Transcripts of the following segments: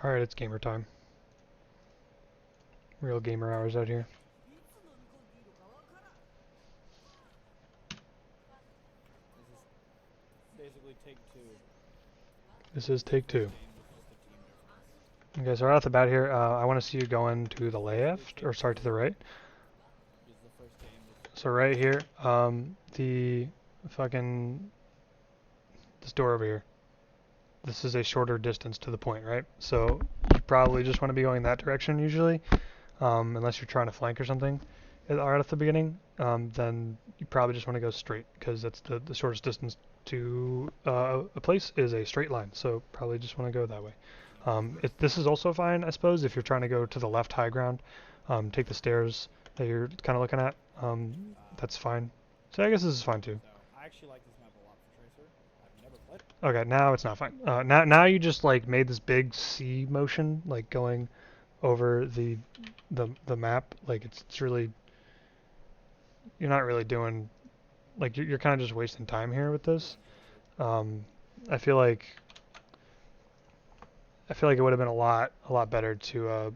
Alright, it's gamer time. Real gamer hours out here. This is basically take two. This is take two. Okay, so right off the bat here, I want to see you going to the left, or sorry, to the right. So right here, the fucking, this door over here. This is a shorter distance to the point, right? So you probably just want to be going that direction usually, unless you're trying to flank or something. Right at the beginning, then you probably just want to go straight because that's the shortest distance to a place is a straight line. So probably just want to go that way. This is also fine, I suppose, if you're trying to go to the left high ground. Take the stairs that you're kind of looking at. That's fine. So I guess this is fine too. I actually like this map a lot for Tracer. I've never played it. Okay, now it's not fine. Now you just like made this big C motion, like going over the map. Like it's really, you're not really doing, like you're kind of just wasting time here with this. I feel like it would have been a lot better to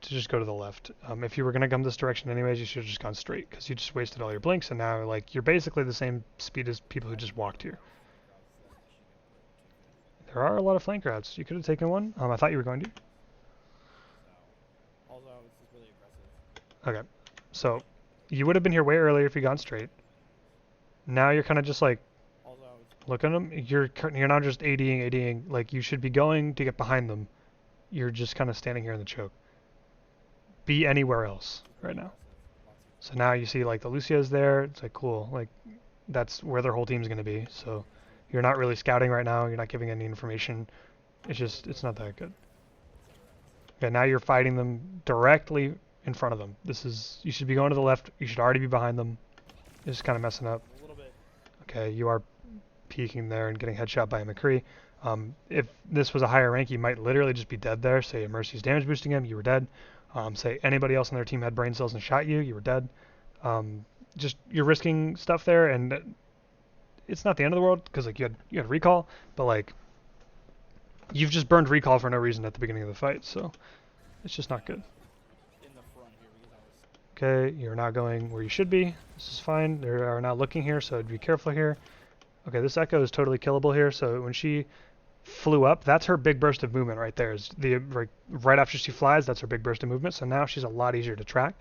just go to the left. If you were gonna come this direction anyways, you should have just gone straight because you just wasted all your blinks, and now like you're basically the same speed as people who just walked here. There are a lot of flank routes. You could have taken one. I thought you were going to. Also, this is really aggressive. Okay, so you would have been here way earlier if you gone straight. Now you're kind of just like looking at them. You're now just ADing. Like you should be going to get behind them. You're just kind of standing here in the choke. Be anywhere else right now. So now you see like the Lucia's there. It's like cool. Like that's where their whole team's going to be. So you're not really scouting right now. You're not giving any information. It's not that good. Okay, now you're fighting them directly in front of them. You should be going to the left. You should already be behind them. You're just kind of messing up. A little bit. Okay, you are peeking there and getting headshot by a McCree. If this was a higher rank, you might literally just be dead there. Say Mercy's damage boosting him, you were dead. Say anybody else on their team had brain cells and shot you, you were dead. Just you're risking stuff there, and it's not the end of the world because like you had recall, but like you've just burned recall for no reason at the beginning of the fight, so it's just not good. In the front here, Okay, you're now going where you should be. This is fine. They are now looking here, so be careful here. Okay, this Echo is totally killable here, so when she flew up, that's her big burst of movement right there. Is right after she flies, that's her big burst of movement, so now she's a lot easier to track.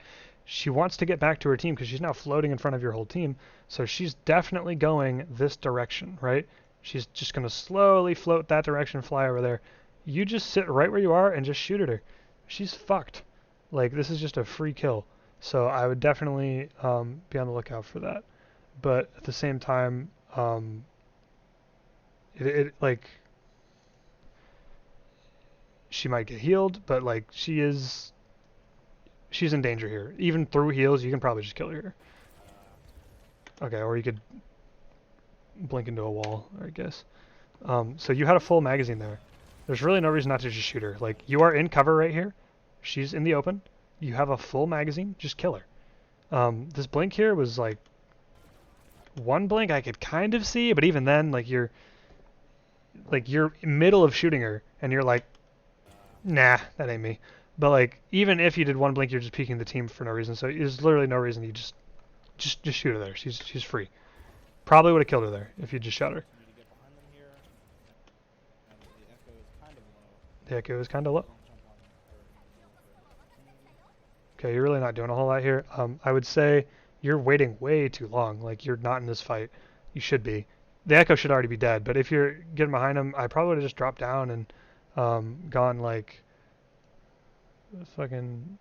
She wants to get back to her team because she's now floating in front of your whole team, so she's definitely going this direction, right? She's just going to slowly float that direction, fly over there. You just sit right where you are and just shoot at her. She's fucked. Like, this is just a free kill. So I would definitely be on the lookout for that. But at the same time, like, she might get healed, but like she's in danger here. Even through heals, you can probably just kill her here. Okay, or you could blink into a wall, I guess. So you had a full magazine there. There's really no reason not to just shoot her. Like, you are in cover right here. She's in the open. You have a full magazine. Just kill her. This blink here was like one blink I could kind of see, but even then, like you're middle of shooting her, and you're like, nah, that ain't me. But like, even if you did one blink, you're just peeking the team for no reason. So there's literally no reason. You just shoot her there. She's free. Probably would have killed her there if you just shot her. The Echo is kind of low. Okay, you're really not doing a whole lot here. I would say you're waiting way too long. Like, you're not in this fight. You should be. The Echo should already be dead, but if you're getting behind him, I probably would have just dropped down and gone like fucking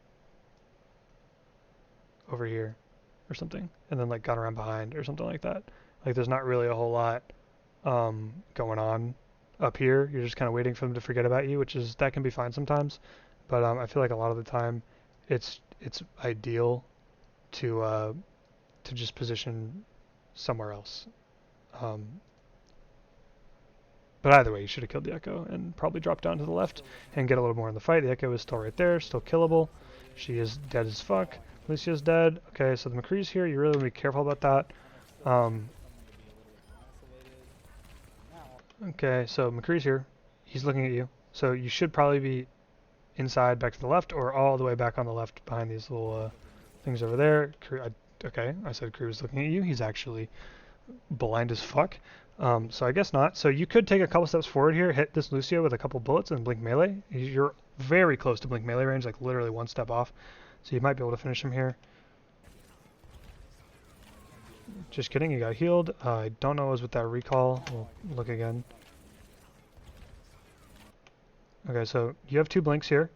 over here or something, and then like gone around behind or something like that. Like, there's not really a whole lot going on up here. You're just kind of waiting for them to forget about you, that can be fine sometimes, but I feel like a lot of the time it's ideal to just position somewhere else. But either way, you should have killed the Echo and probably dropped down to the left and get a little more in the fight. The Echo is still right there, still killable. She is dead as fuck. Lucia's dead. Okay, so the McCree's here. You really want to be careful about that. Okay, so McCree's here. He's looking at you. So you should probably be inside back to the left or all the way back on the left behind these little things over there. Okay, I said Crew was looking at you. He's actually blind as fuck. So I guess not. So you could take a couple steps forward here, hit this Lucio with a couple bullets and blink melee. You're very close to blink melee range, like literally one step off. So you might be able to finish him here. Just kidding, you got healed. I don't know what was with that recall. We'll look again. Okay, so you have 2 blinks here.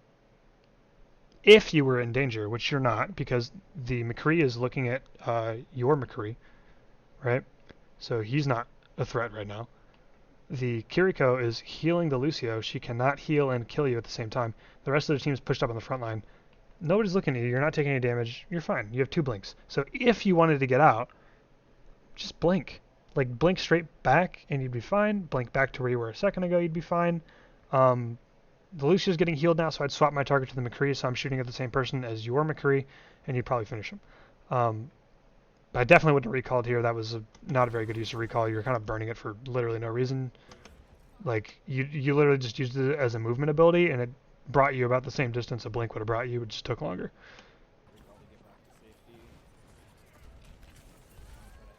If you were in danger, which you're not, because the McCree is looking at your McCree, right? So he's not a threat right now. The Kiriko is healing the Lucio. She cannot heal and kill you at the same time. The rest of the team is pushed up on the front line. Nobody's looking at you. You're not taking any damage. You're fine. You have 2 blinks. So if you wanted to get out, just blink. Like, blink straight back and you'd be fine. Blink back to where you were a second ago, you'd be fine. The Lucio's getting healed now, so I'd swap my target to the McCree, so I'm shooting at the same person as your McCree, and you'd probably finish him. I definitely wouldn't have recalled here. That was not a very good use of recall. You were kind of burning it for literally no reason. Like, you literally just used it as a movement ability, and it brought you about the same distance a blink would have brought you. It just took longer.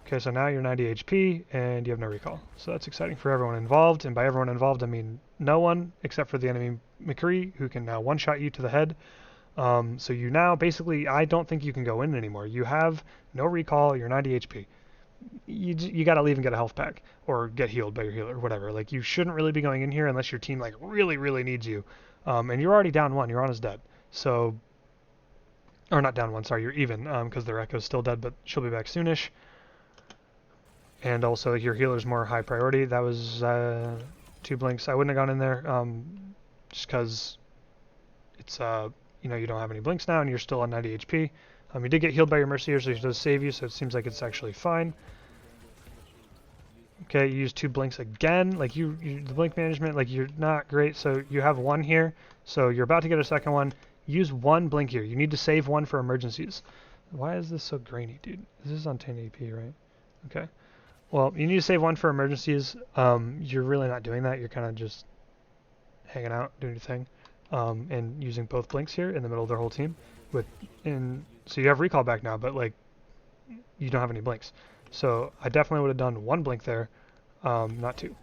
Okay, so now you're 90 HP, and you have no recall. So that's exciting for everyone involved, and by everyone involved, I mean no one except for the enemy McCree, who can now one-shot you to the head. So you now, basically, I don't think you can go in anymore. You have no recall, you're 90 HP. You gotta leave and get a health pack, or get healed by your healer, whatever. Like, you shouldn't really be going in here unless your team, like, really, really needs you. And you're already down 1, you're on his dead. So, or not down 1, sorry, you're even, because their Echo's still dead, but she'll be back soonish. And also, your healer's more high priority. That was 2 blinks. I wouldn't have gone in there, just because it's, you know, you don't have any blinks now, and you're still on 90 HP. You did get healed by your Mercy here, so she does save you, so it seems like it's actually fine. Okay, you use 2 blinks again. Like, the blink management, like, you're not great, so you have 1 here. So you're about to get a second one. Use 1 blink here. You need to save 1 for emergencies. Why is this so grainy, dude? This is on 1080p, right? Okay. Well, you need to save 1 for emergencies. You're really not doing that. You're kind of just hanging out, doing your thing, and using both blinks here in the middle of their whole team. So you have recall back now, but like you don't have any blinks. So I definitely would have done 1 blink there, not 2.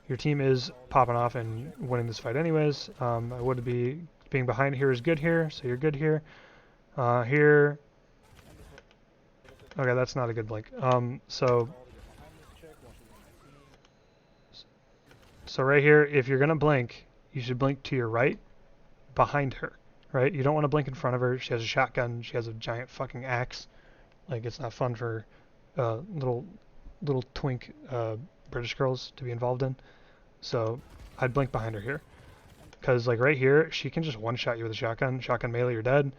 Your team is popping off and winning this fight anyways. I would be being behind here is good here, so you're good here. Here. Okay, that's not a good blink. So right here, if you're gonna blink, you should blink to your right, behind her, right? You don't want to blink in front of her. She has a shotgun. She has a giant fucking axe. Like, it's not fun for little twink British girls to be involved in. So I'd blink behind her here, because like right here, she can just one-shot you with a shotgun. Shotgun melee, you're dead.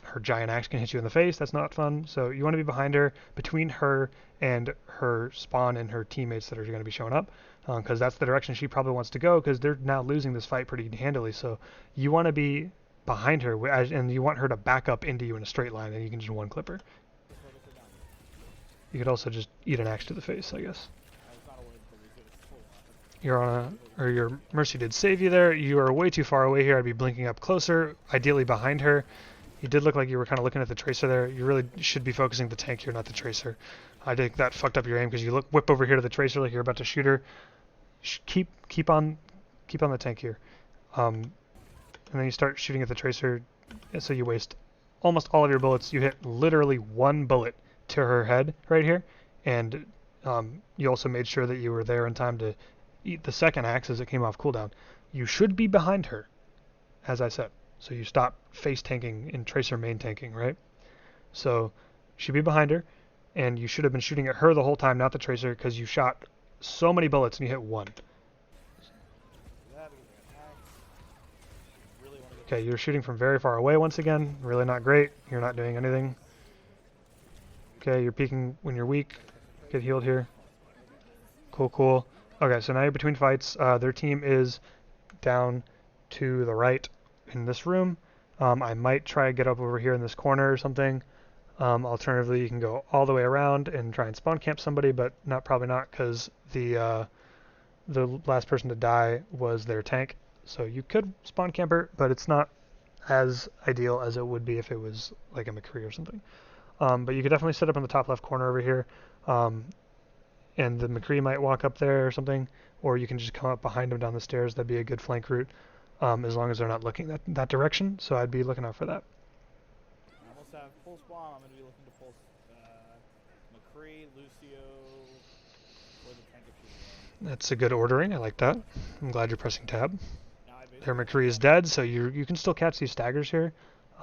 Her giant axe can hit you in the face. That's not fun. So you want to be behind her, between her and her spawn and her teammates that are going to be showing up, because that's the direction she probably wants to go, because they're now losing this fight pretty handily. So you want to be behind her, and you want her to back up into you in a straight line, and you can just one-clip her. You could also just eat an axe to the face, I guess. Your Mercy did save you there. You are way too far away here. I'd be blinking up closer, ideally behind her. You did look like you were kind of looking at the Tracer there. You really should be focusing the tank here, not the Tracer. I think that fucked up your aim, because you whip over here to the Tracer like you're about to shoot her. Keep on the tank here, and then you start shooting at the Tracer. So you waste almost all of your bullets. You hit literally 1 bullet to her head right here, and you also made sure that you were there in time to eat the second axe as it came off cooldown. You should be behind her, as I said. So you stop face tanking and Tracer main tanking, right? So you should be behind her, and you should have been shooting at her the whole time, not the Tracer, because you shot so many bullets and you hit 1. Okay, you're shooting from very far away once again. Really not great. You're not doing anything. Okay, you're peeking when you're weak. Get healed here. Cool. Okay, so now you're between fights. Their team is down to the right in this room. I might try to get up over here in this corner or something. Alternatively, you can go all the way around and try and spawn camp somebody, but probably not, because the the last person to die was their tank. So you could spawn camper, but it's not as ideal as it would be if it was like a McCree or something. But you could definitely set up in the top left corner over here, and the McCree might walk up there or something, or you can just come up behind him down the stairs. That'd be a good flank route, as long as they're not looking that direction. So I'd be looking out for that. I almost have full spawn. I'm going to be looking to pull McCree, Lucio, or the tank if she's That's a good ordering. I like that. I'm glad you're pressing tab. Now I Their basically McCree is dead, so you can still catch these staggers here.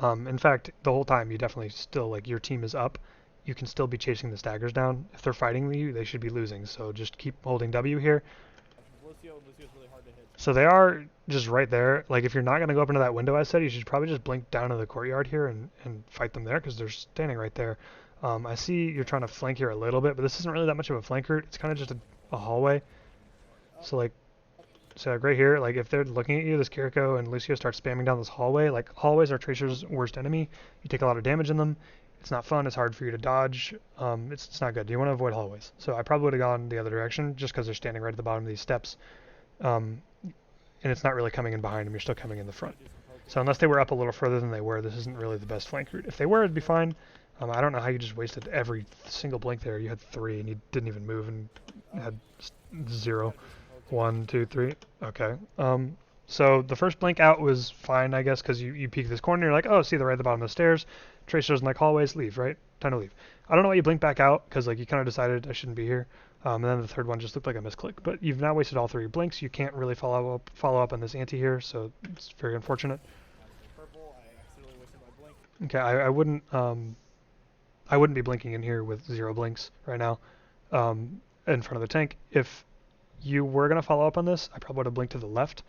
In fact, the whole time you definitely still, like, your team is up. You can still be chasing the staggers down. If they're fighting you, they should be losing. So just keep holding W here. Lucio's really hard to hit. So they are just right there. Like, if you're not going to go up into that window I said, you should probably just blink down to the courtyard here and fight them there, because they're standing right there. I see you're trying to flank here a little bit, but this isn't really that much of a flank route. It's kind of just a hallway. So, like right here, like, if they're looking at you, this Kiriko and Lucio start spamming down this hallway. Like, hallways are Tracer's worst enemy. You take a lot of damage in them. It's not fun. It's hard for you to dodge. It's not good. You want to avoid hallways. So I probably would have gone the other direction just because they're standing right at the bottom of these steps. And it's not really coming in behind them. You're still coming in the front. So unless they were up a little further than they were, this isn't really the best flank route. If they were, it'd be fine. I don't know how you just wasted every single blink there. You had 3 and you didn't even move and had 0. 1, 2, 3. Okay. So the first blink out was fine, I guess, because you peek this corner, you're like, oh, see, they're right at the bottom of the stairs. Tracer doesn't like hallways, leave, right? Time to leave. I don't know why you blink back out, because, like, you kind of decided I shouldn't be here. And then the third one just looked like a misclick. But you've now wasted all 3 blinks. You can't really follow up on this ante here, so it's very unfortunate. Purple, I accidentally wasted my blink. Okay, I wouldn't be blinking in here with 0 blinks right now, in front of the tank. If you were going to follow up on this, I probably would have blinked to the left.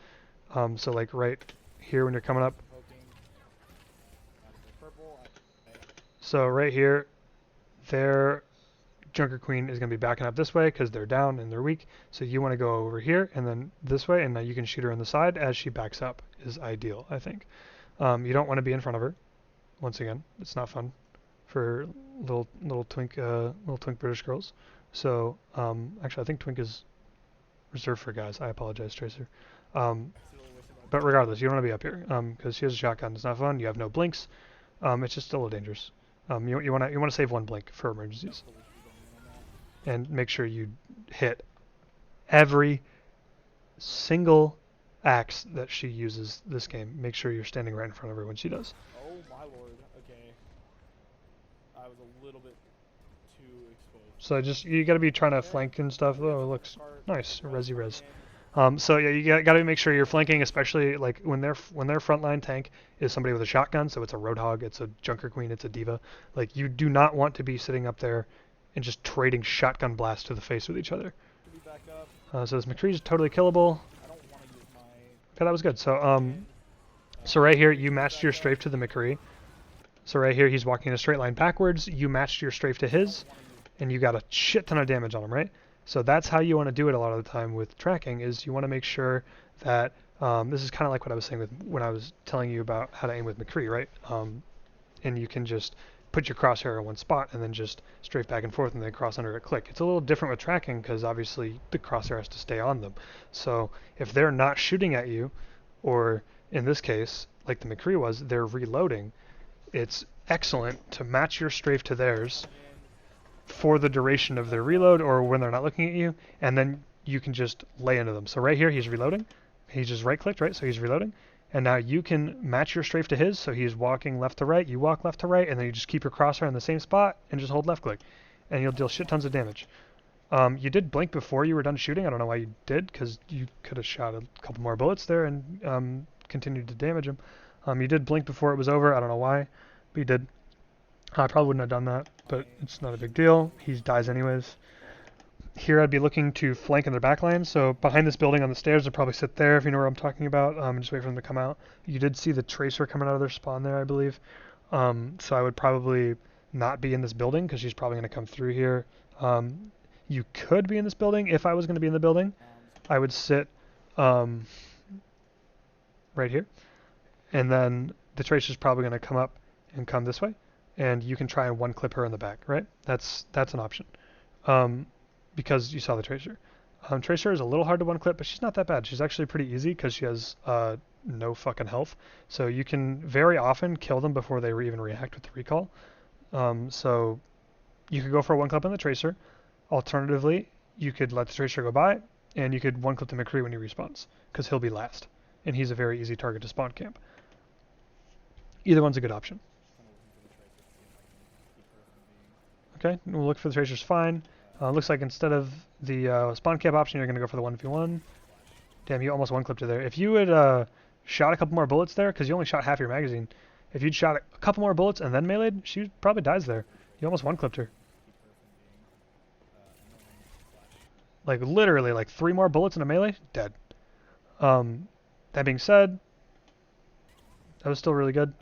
So, like, right here when you're coming up. So right here, their Junker Queen is going to be backing up this way because they're down and they're weak. So you want to go over here and then this way, and now you can shoot her on the side as she backs up is ideal, I think. You don't want to be in front of her. Once again, it's not fun for little twink British girls. So actually, I think twink is reserved for guys. I apologize, Tracer. But regardless, you don't want to be up here because she has a shotgun. It's not fun. You have no blinks. It's just a little dangerous. You want to save 1 blink for emergencies, and make sure you hit every single axe that she uses this game. Make sure you're standing right in front of her when she does. Oh my lord. Okay. I was a little bit too exposed. So you got to be trying to flank and stuff. Oh, it looks nice. Resi res. So yeah, you got to make sure you're flanking, especially like when their frontline tank is somebody with a shotgun. So it's a Roadhog, it's a Junker Queen, it's a Diva. Like, you do not want to be sitting up there and just trading shotgun blasts to the face with each other. So this McCree is totally killable. Okay, that was good. So right here you matched your strafe to the McCree. So right here he's walking in a straight line backwards. You matched your strafe to his, and you got a shit ton of damage on him, right? So that's how you want to do it a lot of the time with tracking, is you want to make sure that, this is kind of like what I was saying when I was telling you about how to aim with McCree, right? And you can just put your crosshair in one spot and then just strafe back and forth and then cross under a click. It's a little different with tracking because obviously the crosshair has to stay on them. So if they're not shooting at you, or in this case, like the McCree was, they're reloading, it's excellent to match your strafe to theirs for the duration of their reload or when they're not looking at you, and then you can just lay into them. So right here he's reloading. He's just right clicked, right? So he's reloading. And now you can match your strafe to his, so he's walking left to right, you walk left to right, and then you just keep your crosshair in the same spot and just hold left click. And you'll deal shit tons of damage. You did blink before you were done shooting. I don't know why you did, because you could have shot a couple more bullets there and continued to damage him. You did blink before it was over. I don't know why, but you did. I probably wouldn't have done that, but it's not a big deal. He dies anyways. Here I'd be looking to flank in their backline, so behind this building on the stairs, they'll probably sit there if you know where I'm talking about, and just wait for them to come out. You did see the Tracer coming out of their spawn there, I believe. So I would probably not be in this building, because she's probably going to come through here. You could be in this building. If I was going to be in the building, I would sit right here, and then the Tracer's probably going to come up and come this way, and you can try and one-clip her in the back, right? That's an option. Because you saw the Tracer. Tracer is a little hard to one clip, but she's not that bad. She's actually pretty easy because she has no fucking health. So you can very often kill them before they even react with the recall. So you could go for a one clip on the Tracer. Alternatively, you could let the Tracer go by, and you could one clip the McCree when he respawns, because he'll be last, and he's a very easy target to spawn camp. Either one's a good option. Okay, we'll look for the Tracer's fine. Looks like instead of the spawn camp option, you're going to go for the 1v1. Damn, you almost one-clipped her there. If you had shot a couple more bullets there, because you only shot half your magazine, if you'd shot a couple more bullets and then melee'd, she probably dies there. You almost one-clipped her. Like, literally, like 3 more bullets in a melee, dead. That being said, that was still really good.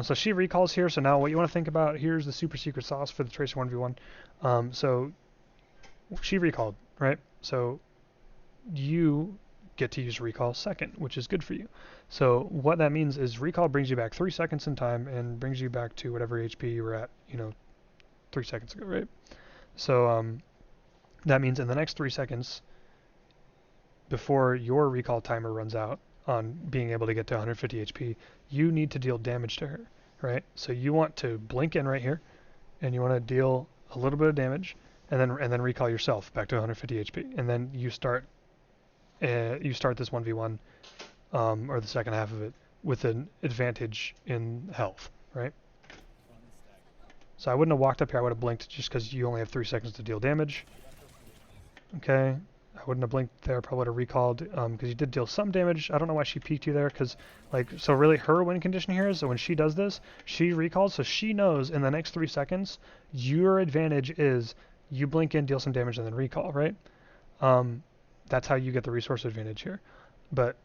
So she recalls here, so now what you want to think about, here's the super secret sauce for the Tracer 1v1. So she recalled, right? So you get to use recall second, which is good for you. So what that means is recall brings you back 3 seconds in time and brings you back to whatever HP you were at, 3 seconds ago, right? So that means in the next 3 seconds, before your recall timer runs out on being able to get to 150 HP, you need to deal damage to her, right? So you want to blink in right here, and you want to deal a little bit of damage, and then recall yourself back to 150 HP, and then you start this 1v1 or the second half of it with an advantage in health, right? So I wouldn't have walked up here, I would have blinked just because you only have 3 seconds to deal damage. Okay, I wouldn't have blinked there, probably would have recalled because you did deal some damage. I don't know why she peeked you there because, so really her win condition here is, so when she does this, she recalls, so she knows in the next 3 seconds, your advantage is you blink in, deal some damage, and then recall, right? That's how you get the resource advantage here. But,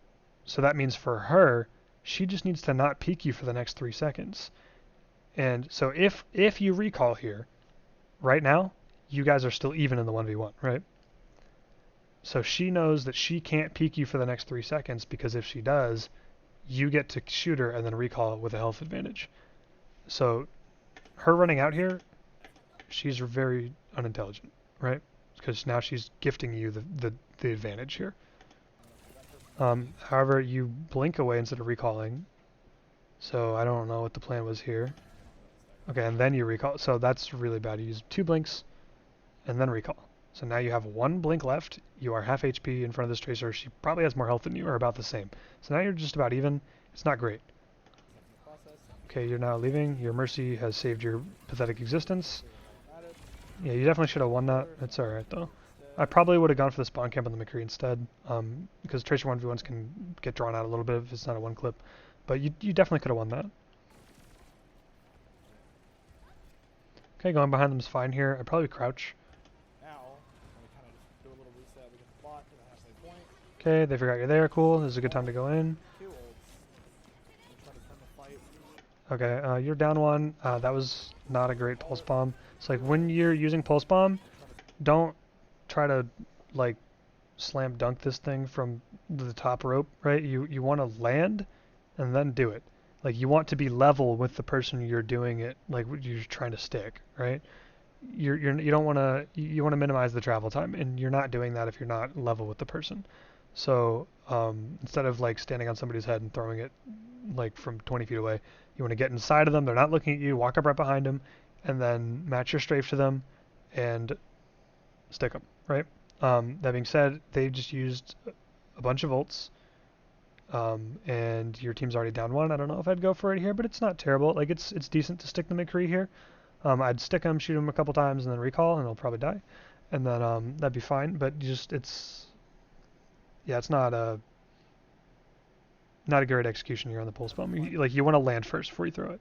so that means for her, she just needs to not peek you for the next 3 seconds. And so if you recall here, right now, you guys are still even in the 1v1, right? So she knows that she can't peek you for the next 3 seconds, because if she does, you get to shoot her and then recall with a health advantage. So her running out here, she's very unintelligent, right? Because now she's gifting you the advantage here. However, you blink away instead of recalling. So I don't know what the plan was here. Okay, and then you recall. So that's really bad. You use 2 blinks and then recall. So now you have 1 blink left. You are half HP in front of this Tracer. She probably has more health than you, or about the same. So now you're just about even. It's not great. Okay, you're now leaving. Your Mercy has saved your pathetic existence. Yeah, you definitely should have won that. It's alright, though. I probably would have gone for the spawn camp on the McCree instead, because Tracer 1v1s can get drawn out a little bit if it's not a 1 clip. But you definitely could have won that. Okay, going behind them is fine here. I'd probably crouch. Okay, they forgot you're there. Cool. This is a good time to go in. Okay, you're down 1. That was not a great pulse bomb. It's like when you're using pulse bomb, don't try to like slam dunk this thing from the top rope, right? You want to land and then do it. Like you want to be level with the person you're doing it, like you're trying to stick, right? You don't want to, you want to minimize the travel time, and you're not doing that if you're not level with the person. So instead of like standing on somebody's head and throwing it like from 20 feet away, you want to get inside of them. They're not looking at you. Walk up right behind them, and then match your strafe to them, and stick them. Right. That being said, they just used a bunch of ults, and your team's already down 1. I don't know if I'd go for it here, but it's not terrible. Like it's decent to stick the McCree here. I'd stick him, shoot him a couple times, and then recall, and they'll probably die, and then that'd be fine. But just it's not a great execution here on the pulse bomb. You want to land first before you throw it.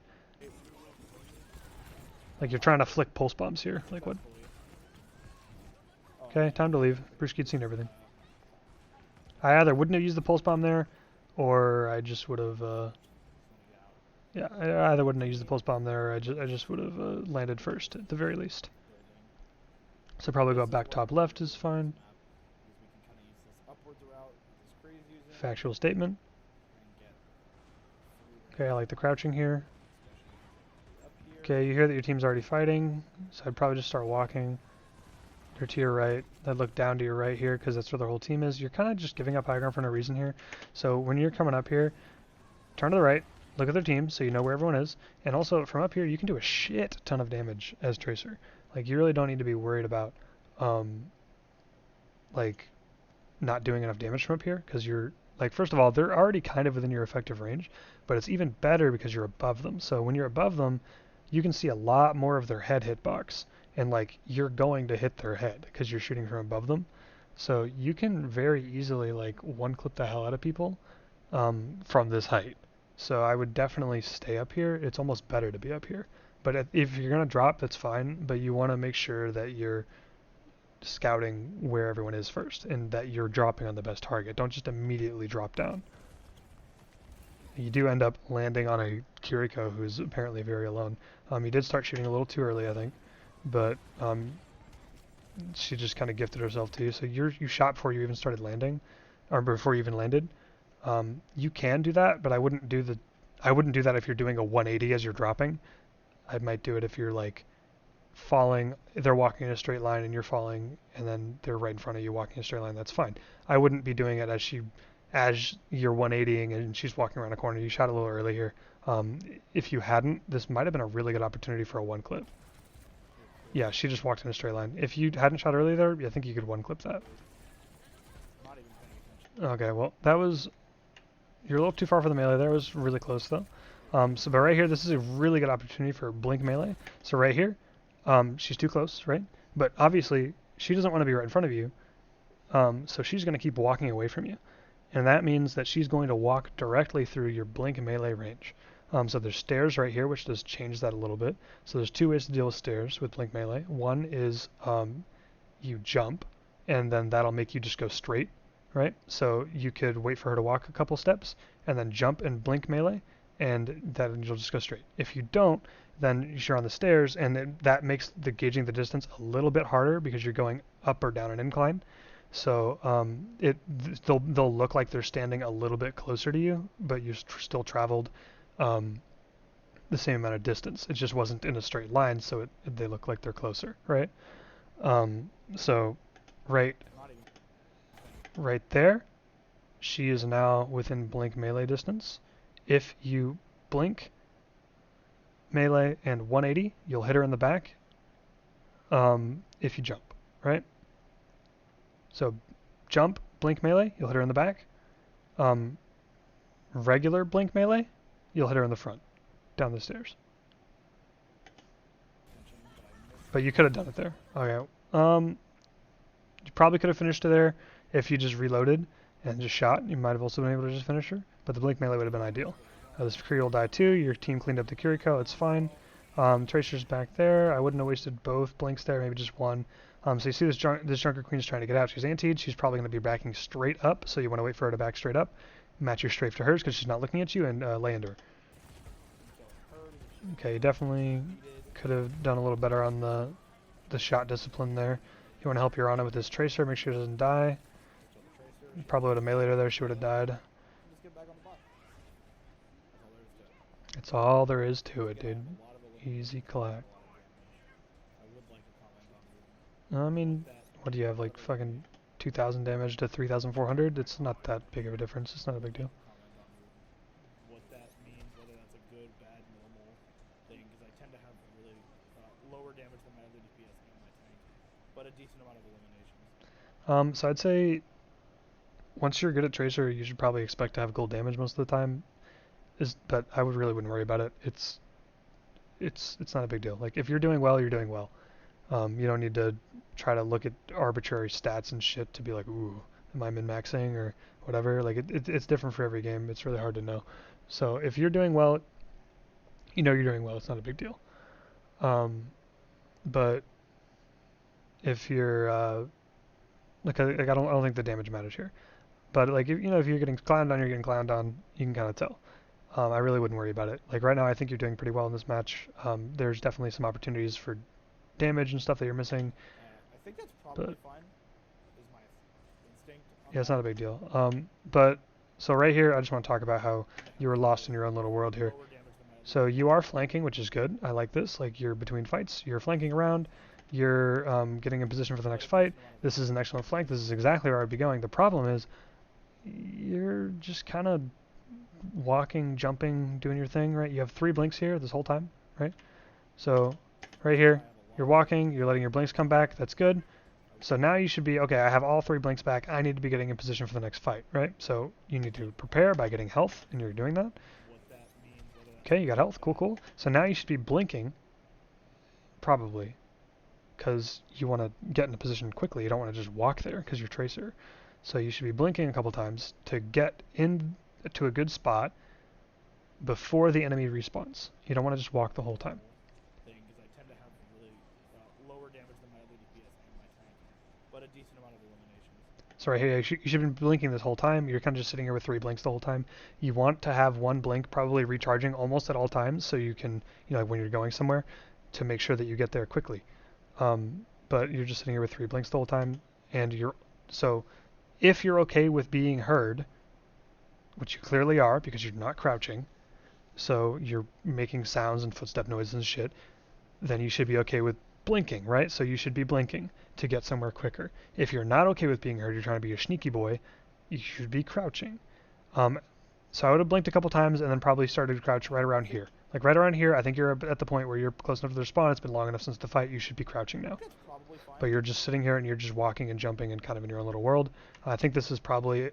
Like you're trying to flick pulse bombs here. Like what? Okay, time to leave. Brewski'd seen everything. I either wouldn't have used the pulse bomb there, or I just would have. I either wouldn't have used the pulse bomb there, or I just would have landed first at the very least. So probably go back top left is fine. Factual statement. Okay, I like the crouching here. Okay, you hear that your team's already fighting, so I'd probably just start walking. They're to your right. They look down to your right here because that's where their whole team is. You're kind of just giving up high ground for no reason here. So when you're coming up here, turn to the right, look at their team so you know where everyone is. And also from up here, you can do a shit ton of damage as Tracer. Like you really don't need to be worried about like not doing enough damage from up here because you're like, first of all, they're already kind of within your effective range, but it's even better because you're above them. So when you're above them, you can see a lot more of their head hitbox, and like you're going to hit their head because you're shooting from above them. So you can very easily like one clip the hell out of people from this height. So I would definitely stay up here. It's almost better to be up here. But if you're gonna drop, that's fine. But you want to make sure that you're scouting where everyone is first and that you're dropping on the best target. Don't just immediately drop down. You do end up landing on a Kiriko who's apparently very alone. He did start shooting a little too early, I think, but she just kind of gifted herself to you. So you shot before you even started landing, or before you even landed. You can do that, but I wouldn't do that if you're doing a 180 as you're dropping. I might do it if you're like falling, they're walking in a straight line and you're falling, and then they're right in front of you walking in a straight line. That's fine. I wouldn't be doing it as you're 180ing and she's walking around a corner. You shot a little early here. If you hadn't, this might have been a really good opportunity for a one clip. Yeah, she just walked in a straight line. If you hadn't shot early there, I think you could one clip that. Okay, well, you're a little too far for the melee there. It was really close though. But right here, this is a really good opportunity for blink melee. So right here, she's too close, right? But obviously, she doesn't want to be right in front of you. So she's going to keep walking away from you. And that means that she's going to walk directly through your blink melee range. So there's stairs right here, which does change that a little bit. So there's two ways to deal with stairs with blink melee. One is you jump, and then that'll make you just go straight, right? So you could wait for her to walk a couple steps, and then jump and blink melee, and then you'll just go straight. If you don't, then you're on the stairs, and that makes gauging the distance a little bit harder because you're going up or down an incline. So they'll look like they're standing a little bit closer to you, but you still traveled the same amount of distance. It just wasn't in a straight line, so they look like they're closer, right? So right there, she is now within blink melee distance. If you blink melee and 180, you'll hit her in the back if you jump, right? So jump, blink melee, you'll hit her in the back. Regular blink melee, you'll hit her in the front, down the stairs. But you could have done it there. Okay. You probably could have finished her there if you just reloaded and just shot. You might have also been able to just finish her, but the blink melee would have been ideal. This Kree will die too. Your team cleaned up the Kiriko. It's fine. Tracer's back there. I wouldn't have wasted both blinks there, maybe just one. So you see this Junker Queen's trying to get out. She's antied. She's probably going to be backing straight up, so you want to wait for her to back straight up. Match your strafe to hers because she's not looking at you, and land her. Okay, you definitely could have done a little better on the shot discipline there. You want to help your Ana with this Tracer, make sure she doesn't die. You probably would have meleeed her there, she would have died. That's all there is to it, dude. Easy collect. I mean, what do you have, like fucking 2,000 damage to 3,400? It's not that big of a difference. It's not a big deal. What that means, whether that's a good, bad, normal thing, because I tend to have really lower damage than my other DPS and my tank, but a decent amount of eliminations. So I'd say once you're good at Tracer, you should probably expect to have gold damage most of the time. But I really wouldn't worry about it. It's not a big deal. Like if you're doing well, you're doing well. You don't need to try to look at arbitrary stats and shit to be like, ooh, am I min-maxing or whatever. Like it's different for every game. It's really hard to know. So if you're doing well, you know you're doing well. It's not a big deal. But if you're like I don't think the damage matters here. But like if you're getting clowned on, you're getting clowned on. You can kind of tell. I really wouldn't worry about it. Like right now, I think you're doing pretty well in this match. There's definitely some opportunities for damage and stuff that you're missing. I think that's probably fine. Is my instinct. Yeah, it's not a big deal. But so right here, I just want to talk about how you were lost in your own little world here. So you are flanking, which is good. I like this. Like you're between fights, you're flanking around. you're getting in position for the next fight. This is an excellent flank. This is exactly where I'd be going. The problem is you're just kind of walking, jumping, doing your thing, right? You have 3 blinks here this whole time, right? So right here, you're walking, you're letting your blinks come back. That's good. So now you should be, okay, I have all 3 blinks back. I need to be getting in position for the next fight, right? So you need to prepare by getting health, and you're doing that. Okay, you got health. Cool, cool. So now you should be blinking, probably, because you want to get in a position quickly. You don't want to just walk there because you're Tracer. So you should be blinking a couple times to get in to a good spot before the enemy respawns. You don't want to just walk the whole time. Because I tend to have really lower damage than my other DPS and my tank, but a decent amount of eliminations. So right here, you should have been blinking this whole time. You're kind of just sitting here with 3 blinks the whole time. You want to have 1 blink probably recharging almost at all times, so you can, like when you're going somewhere, to make sure that you get there quickly. But you're just sitting here with 3 blinks the whole time, and so if you're okay with being heard, which you clearly are because you're not crouching, so you're making sounds and footstep noises and shit, then you should be okay with blinking, right? So you should be blinking to get somewhere quicker. If you're not okay with being heard, you're trying to be a sneaky boy, you should be crouching. So I would have blinked a couple times and then probably started to crouch right around here. Like right around here, I think you're at the point where you're close enough to the spawn. It's been long enough since the fight. You should be crouching now. But you're just sitting here and you're just walking and jumping and kind of in your own little world. I think this is probably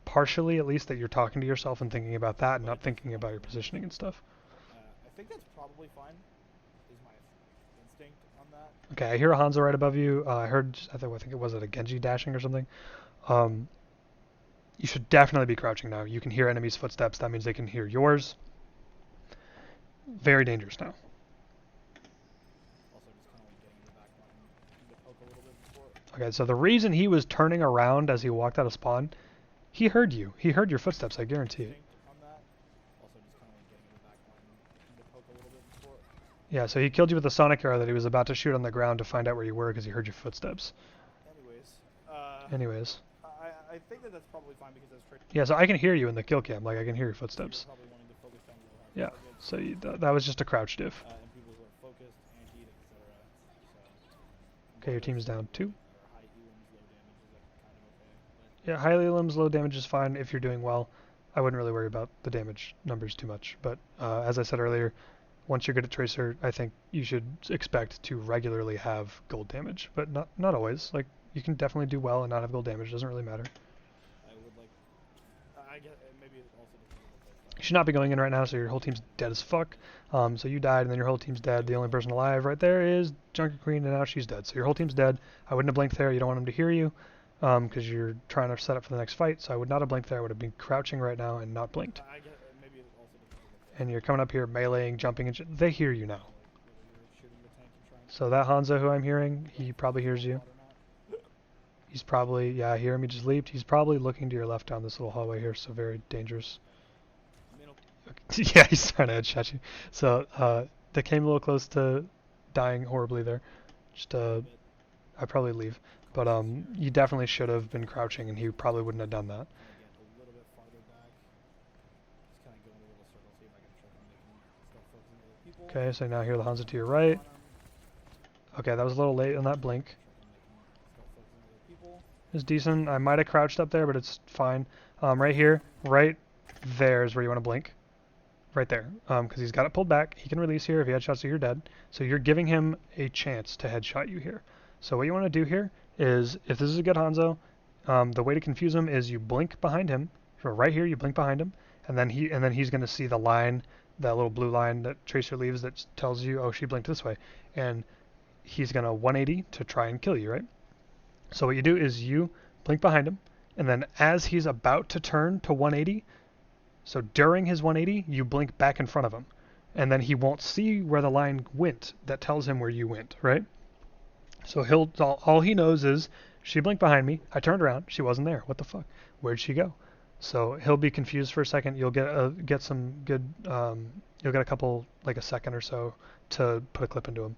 partially, at least, that you're talking to yourself and thinking about that and not thinking about your positioning and stuff. I think that's probably fine, is my instinct on that. Okay, I hear a Hanzo right above you. I think it was a Genji dashing or something. You should definitely be crouching now. You can hear enemies' footsteps. That means they can hear yours. Very dangerous now. Also, just kind of like getting in the back line to poke a little bit before. Okay, so the reason he was turning around as he walked out of spawn, he heard you. He heard your footsteps, I guarantee it. On that. Also, just kind of like getting in the back line to poke a little bit before. Yeah, so he killed you with a sonic arrow that he was about to shoot on the ground to find out where you were because he heard your footsteps. Anyways. I think that that's probably fine because that's trade. Yeah, so I can hear you in the kill cam. Like, I can hear your footsteps. Yeah, so that was just a crouch diff. And people who are focused, anti, etc. Okay, your team's down 2. High elims, low damage is like kind of okay. Yeah, high elims, low damage is fine if you're doing well. I wouldn't really worry about the damage numbers too much. But as I said earlier, once you're good at Tracer, I think you should expect to regularly have gold damage. But not always. Like, you can definitely do well and not have gold damage. It doesn't really matter. I would like. I guess maybe it also depends on the You should not be going in right now, so your whole team's dead as fuck. So you died, and then your whole team's dead. The only person alive right there is Junker Queen, and now she's dead. So your whole team's dead. I wouldn't have blinked there. You don't want them to hear you, because you're trying to set up for the next fight. So I would not have blinked there. I would have been crouching right now and not blinked. I guess maybe it also depends on the And you're coming up here meleeing, jumping, and shit. They hear you now. So that Hanzo who I'm hearing, he probably hears you. He's probably, yeah, I hear him. He just leaped. He's probably looking to your left down this little hallway here, so very dangerous. Yeah, he's trying to headshot you. So they came a little close to dying horribly there. Just I'd probably leave. But you definitely should have been crouching, and he probably wouldn't have done that. Okay, so now here the Hanzo to your right. Okay, that was a little late on that blink. It's decent. I might have crouched up there, but it's fine. Right here, right there is where you want to blink. Right there, because he's got it pulled back. He can release here. If he headshots you, you're dead. So you're giving him a chance to headshot you here. So what you want to do here is, if this is a good Hanzo, the way to confuse him is you blink behind him. So right here, you blink behind him, and then he's going to see the line, that little blue line that Tracer leaves that tells you, oh, she blinked this way, and he's going to 180 to try and kill you, right? So what you do is you blink behind him, and then as he's about to turn to 180, so during his 180, you blink back in front of him, and then he won't see where the line went that tells him where you went, right? So all he knows is, she blinked behind me, I turned around, she wasn't there, what the fuck? Where'd she go? So he'll be confused for a second. You'll get some good, you'll get a couple, like a second or so, to put a clip into him.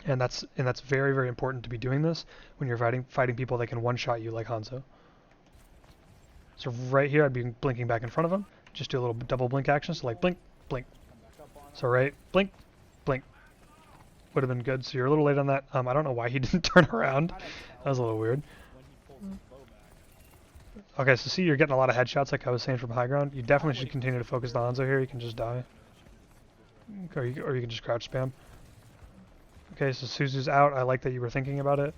And that's very, very important to be doing this when you're fighting people that can one-shot you like Hanzo. So right here, I'd be blinking back in front of him. Just do a little double blink action. So like blink, blink. So right, blink, blink. would have been good. So you're a little late on that. I don't know why he didn't turn around. Kind of That was a little weird. when he pulls his bow back. Okay, so see, you're getting a lot of headshots, like I was saying, from high ground. You definitely should continue to focus the Hanzo here. You can just die, or you can just crouch spam. Okay, so Suzu's out. I like that you were thinking about it.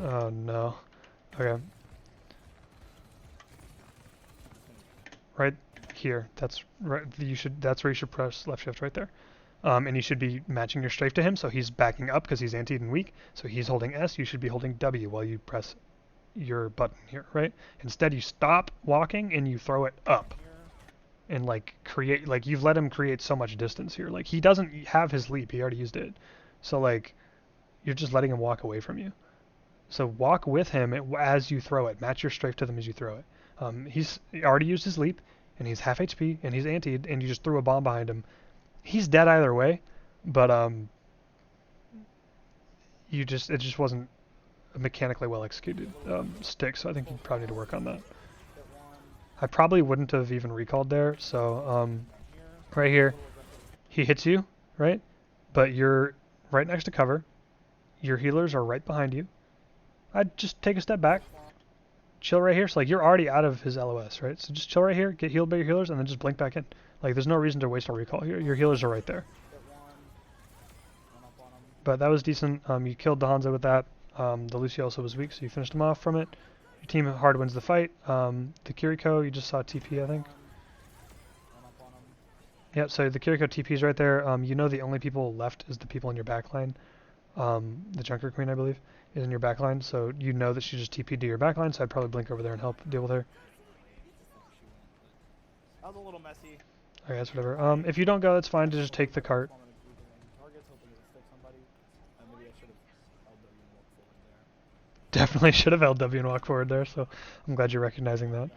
Oh no. Okay. Right here. That's right. That's where you should press left shift right there. And you should be matching your strafe to him, so he's backing up because he's antied and weak. So he's holding S. You should be holding W while you press your button here, right? Instead, you stop walking and you throw it up. And like create, like you've let him create so much distance here. Like he doesn't have his leap. He already used it. So like you're just letting him walk away from you. So walk with him as you throw it. Match your strafe to them as you throw it. He's already used his leap, and he's half HP, and he's antied, and you just threw a bomb behind him. He's dead either way, but it just wasn't a mechanically well executed stick. So I think you probably need to work on that. I probably wouldn't have even recalled there. So right here, he hits you, right? But you're right next to cover. Your healers are right behind you. I'd just take a step back, chill right here. So like you're already out of his LOS, right? So just chill right here, get healed by your healers, and then just blink back in. Like there's no reason to waste a recall here. Your healers are right there. But that was decent. You killed the Hanzo with that. The Lucy also was weak, so you finished him off from it. Your team hard wins the fight. The Kiriko, you just saw TP, I think. Yep, so the Kiriko TP is right there. You know the only people left is the people in your backline. The Junker Queen, I believe, is in your backline, so you know that she just TP'd to your backline, so I'd probably blink over there and help deal with her. That was a little messy. Okay, that's whatever. If you don't go, that's fine to just take the cart. Definitely should have held W and walked forward there, so I'm glad you're recognizing that.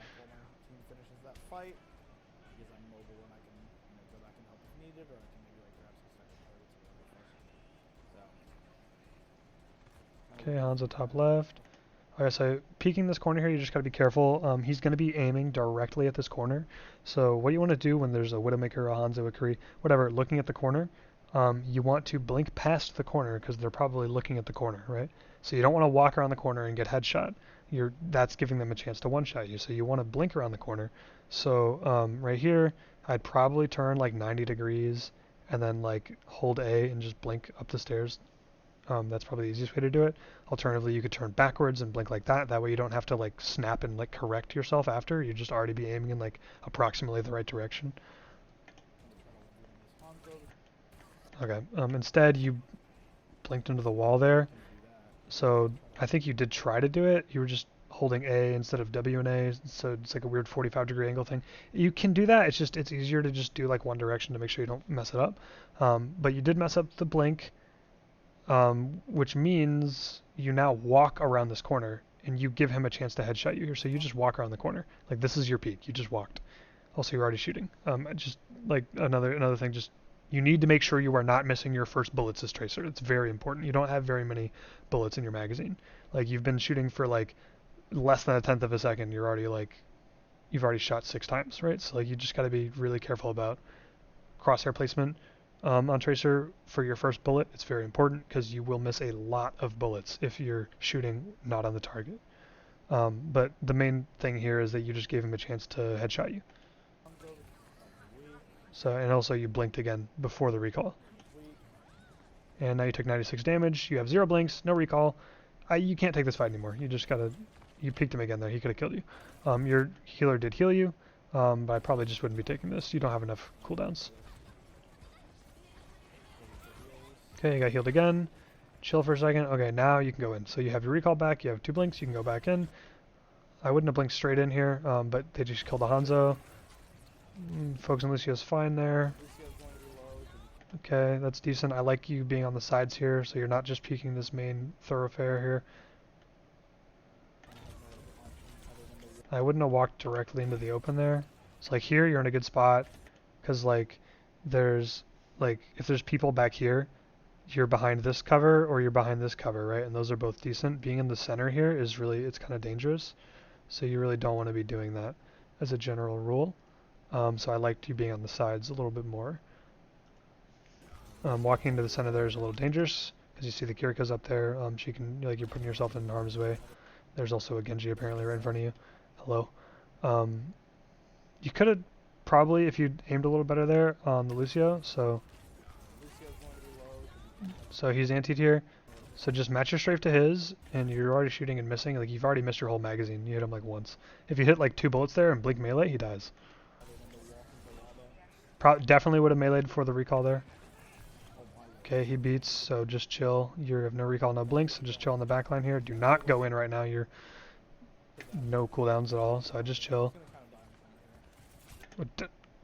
Okay, Hanzo top left. Okay, so peeking this corner here, you just gotta be careful. He's gonna be aiming directly at this corner. So what you want to do when there's a Widowmaker, a Hanzo, a Kree, whatever, looking at the corner, you want to blink past the corner because they're probably looking at the corner, right? So you don't want to walk around the corner and get headshot. That's giving them a chance to one-shot you. So you want to blink around the corner. So right here, I'd probably turn like 90 degrees and then like hold A and just blink up the stairs. That's probably the easiest way to do it. Alternatively, you could turn backwards and blink like that. That way you don't have to like snap and like correct yourself after. You just already be aiming in like approximately the right direction. Okay, instead you blinked into the wall there. So I think you did try to do it. You were just holding A instead of W and A, so it's like a weird 45-degree angle thing. You can do that. It's easier to just do like one direction to make sure you don't mess it up. But you did mess up the blink, which means you now walk around this corner and you give him a chance to headshot you here. So you just walk around the corner. Like this is your peak. You just walked. Also, you're already shooting. Just like another thing, just you need to make sure you are not missing your first bullets as Tracer. It's very important. You don't have very many bullets in your magazine. Like you've been shooting for like less than 1/10 of a second. You've already shot 6 times, right? So like you just got to be really careful about crosshair placement on Tracer for your first bullet. It's very important because you will miss a lot of bullets if you're shooting not on the target. But the main thing here is that you just gave him a chance to headshot you. So, and also you blinked again before the recall. And now you took 96 damage. You have 0 blinks, no recall. You can't take this fight anymore. You peeked him again there. He could have killed you. Your healer did heal you, but I probably just wouldn't be taking this. You don't have enough cooldowns. Okay, you got healed again. Chill for a second. Okay, now you can go in. So you have your recall back. You have 2 blinks. You can go back in. I wouldn't have blinked straight in here, but they just killed the Hanzo. Focus on Lucio's fine there. Okay, that's decent. I like you being on the sides here, so you're not just peeking this main thoroughfare here. I wouldn't have walked directly into the open there. So like here, you're in a good spot, because like if there's people back here, you're behind this cover or you're behind this cover, right? And those are both decent. Being in the center here is it's kind of dangerous. So you really don't want to be doing that as a general rule. So I liked you being on the sides a little bit more. Walking into the center there is a little dangerous because you see the Kiriko's up there. She can, like, you're putting yourself in harm's way. There's also a Genji apparently right in front of you. Hello. You could have probably, if you aimed a little better there on the Lucio. So Lucio's going to be low. so he's anti-tier. So just match your strafe to his, and you're already shooting and missing. Like, you've already missed your whole magazine. You hit him like once. If you hit like 2 bullets there and blink melee, he dies. Definitely would have meleeed for the recall there. Okay, he beats, so just chill. You have no recall, no blinks, so just chill on the back line here. Do not go in right now. You're no cooldowns at all, so I just chill.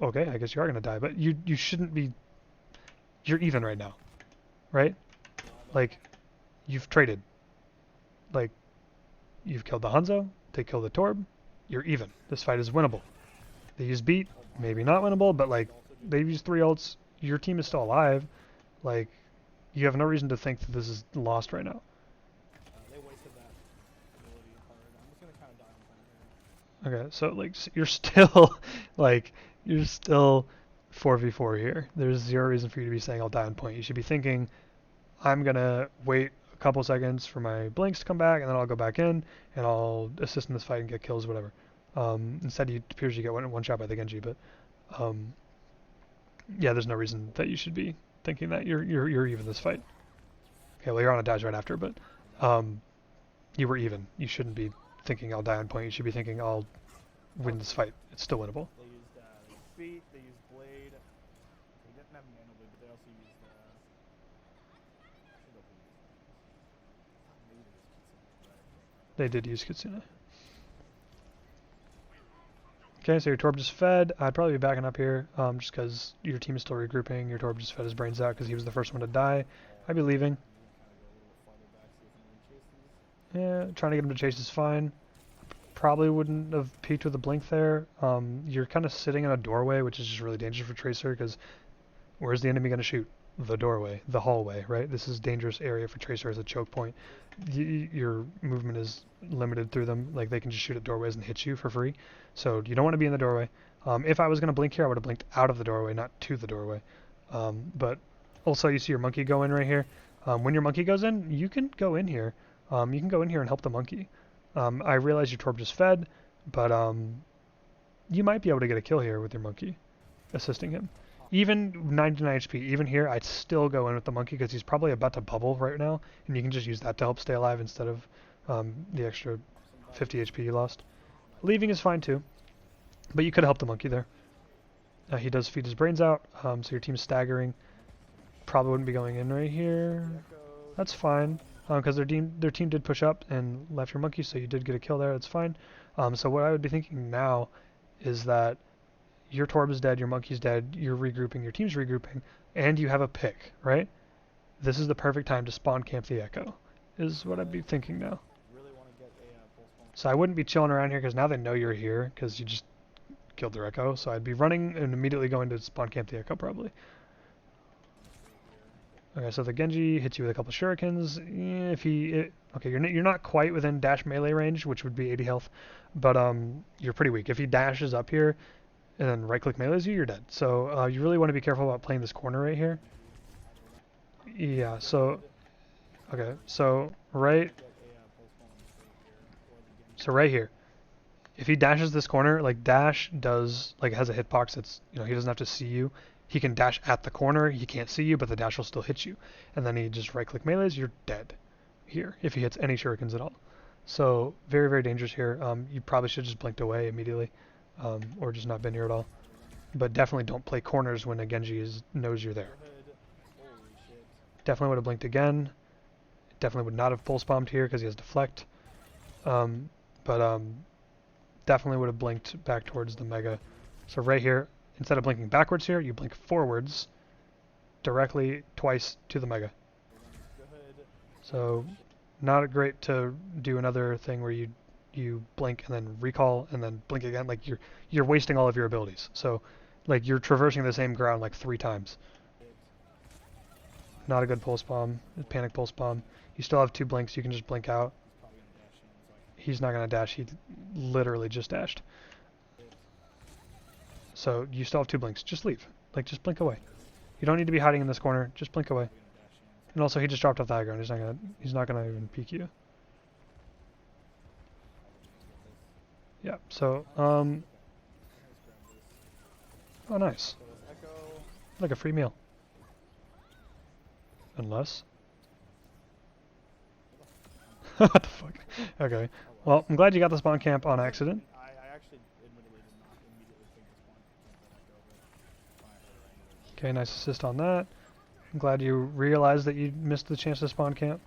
Okay, I guess you are going to die, but you shouldn't be... You're even right now, right? Like, you've traded. Like, you've killed the Hanzo, they kill the Torb, you're even. This fight is winnable. They use beat, maybe not winnable, but like, they've used 3 ults, your team is still alive. Like, you have no reason to think that this is lost right now. They wasted that ability hard. I'm just going to kind of die on the here. Okay, so like, you're still, like, you're still 4v4 here. There's 0 reason for you to be saying I'll die on point. You should be thinking, I'm gonna wait a couple seconds for my blinks to come back, and then I'll go back in, and I'll assist in this fight and get kills, whatever. Instead, it appears you get one shot by the Genji, but yeah, there's no reason that you should be thinking that you're even this fight. Okay, well, you're on a dodge right after, but you were even. You shouldn't be thinking I'll die on point. You should be thinking I'll win this fight. It's still winnable. They used feet, they used blade. They didn't have nano blade, but they also used They did use Kitsune. Okay, so your Torb just fed. I'd probably be backing up here, just because your team is still regrouping. Your Torb just fed his brains out because he was the first one to die. I'd be leaving. Yeah, trying to get him to chase is fine. Probably wouldn't have peeked with a blink there. You're kind of sitting in a doorway, which is just really dangerous for Tracer, because where's the enemy going to shoot? The doorway, the hallway, right? This is a dangerous area for Tracer as a choke point. Your movement is limited through them. Like, they can just shoot at doorways and hit you for free. So you don't want to be in the doorway. If I was going to blink here, I would have blinked out of the doorway, not to the doorway. But also, you see your monkey go in right here. When your monkey goes in, you can go in here. You can go in here and help the monkey. I realize your Torb just fed, but you might be able to get a kill here with your monkey, assisting him. Even 99 HP, even here, I'd still go in with the monkey because he's probably about to bubble right now, and you can just use that to help stay alive instead of the extra 50 HP you lost. Leaving is fine too, but you could help the monkey there. He does feed his brains out, so your team's staggering. Probably wouldn't be going in right here. That's fine, because their team did push up and left your monkey, so you did get a kill there. That's fine. So what I would be thinking now is that your Torb is dead, your monkey's dead, you're regrouping, your team's regrouping, and you have a pick, right? This is the perfect time to spawn camp the Echo, is what I'd be thinking now. So I wouldn't be chilling around here because now they know you're here because you just killed their Echo. So I'd be running and immediately going to spawn camp the Echo probably. Okay, so the Genji hits you with a couple shurikens. Okay, you're not quite within dash melee range, which would be 80 health, but you're pretty weak. If he dashes up here and then right-click melees you, you're dead. So you really want to be careful about playing this corner right here. Yeah. So okay. So right here, if he dashes this corner, like dash does, like has a hitbox that's, he doesn't have to see you. He can dash at the corner, he can't see you, but the dash will still hit you. And then he just right-click melees, you're dead here if he hits any shurikens at all. So very, very dangerous here. You probably should just blinked away immediately, or just not been here at all. But definitely don't play corners when a Genji knows you're there. Definitely would have blinked again. Definitely would not have pulse bombed here because he has deflect. But definitely would have blinked back towards the Mega. So right here, instead of blinking backwards here, you blink forwards directly twice to the Mega. So not great to do another thing where you blink and then recall and then blink again. Like you're wasting all of your abilities. So like you're traversing the same ground like 3 times. Not a good pulse bomb. Panic pulse bomb. You still have 2 blinks. You can just blink out. He's not going to dash. He literally just dashed. So you still have 2 blinks. Just leave. Like, just blink away. You don't need to be hiding in this corner. Just blink away. And also, he just dropped off the high ground. He's not gonna even peek you. Yeah. So, oh, nice. Like a free meal. Unless. What the fuck? Okay. Well, I'm glad you got the spawn camp on accident. I actually admittedly did not immediately think the spawn camp that echo, Okay, nice assist on that. I'm glad you realized that you missed the chance to spawn camp.